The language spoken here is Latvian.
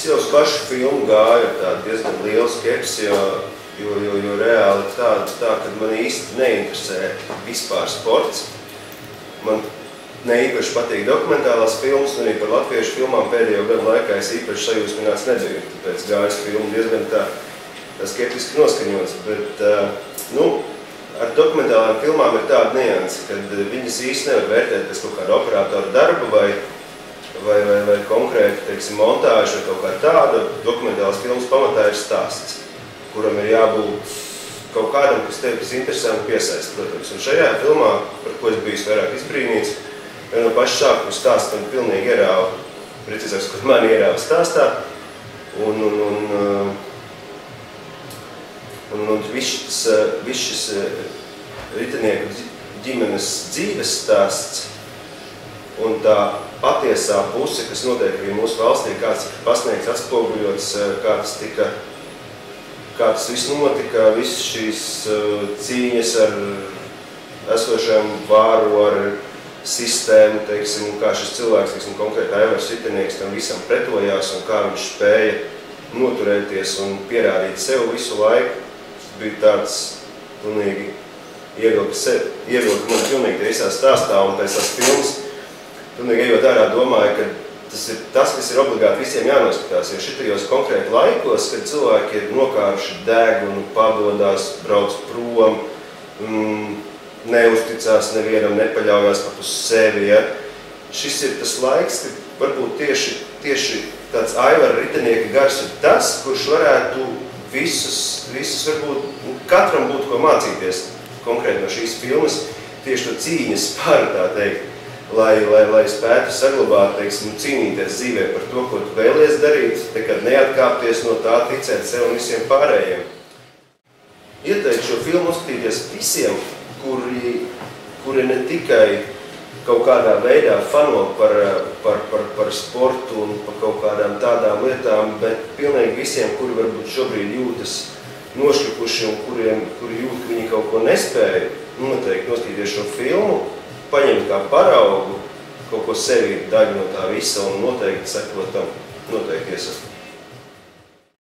jau uz pašu filmu gāju ar tādu diezgan lielu skepsi, jo reāli tā, ka man īsti neinteresē vispār sports. Man neīpaši patīk dokumentālās filmas, un arī par latviešu filmām pēdējo gadu laikā es īpaši sajūsmināts nebiju, tāpēc gājas filmu diezgan tā skeptiski noskaņots, bet, ar dokumentālām filmām ir tāda nianse, kad viņas īsti nevar vērtēt pēc kaut kāda operatora darba vai konkrēti, teiksim, montāža vai kaut kā tāda. Dokumentālās filmas pamatā ir stāsts, kuram ir jābūt kaut kādam, kas tevi interesanti piesaista, protams. Un šajā filmā, par ko es biju vairāk izbrīnīts, jau no paša sākuma stāstu man pilnīgi ierāva, precīzāk, kur mani ierāva stāstā. Un viss šis ritenieku ģimenes dzīves stāsts un tā patiesā puse, kas notiek arī mūsu valstī, kāds ir pasniegts, atspoguļots, kā tas viss notika, visas šīs cīņas ar esošajām vāru, ar sistēmu, teiksim, un kā šis cilvēks, teiksim, konkrēti Aivars Ritenieks tam visam pretojās un kā viņš spēja noturēties un pierādīt sev visu laiku. Tas bija tāds pilnīgi ievilka man pilnīgi tie visā stāstā un pēc tās filmas pilnīgi ejot ārā domāju, ka tas ir tas, kas ir obligāti visiem jānoskatās, jo šitajos konkrēti laikos, kad cilvēki ir nokāruši degunu, padodās, brauc prom, neuzticās nevienam, nepaļaujās pat uz sevi. Ja? Šis ir tas laiks, kad varbūt tieši tāds Aivara Ritenieka gars ir tas, kurš varētu visus varbūt katram būtu ko mācīties konkrēti no šīs filmas, tieši to cīņas spāru, tā teikt, lai spētu saglabāt, teiksim, cīnīties dzīvē par to, ko tu vēlies darīt, nekad neatkāpties no tā, ticēt sev un visiem pārējiem. Ieteiktu šo filmu uzskatīties visiem, kuri ne tikai kaut kādā veidā fano par sportu un par kaut kādām tādām lietām, bet pilnīgi visiem, kuri varbūt šobrīd jūtas nošļupuši un kuri jūt, ka viņi kaut ko nespēja, noteikti noskatīties šo filmu, paņemt kā paraugu, kaut ko sevi daļu no tā visa un noteikti sekot tam, noteikti iesast.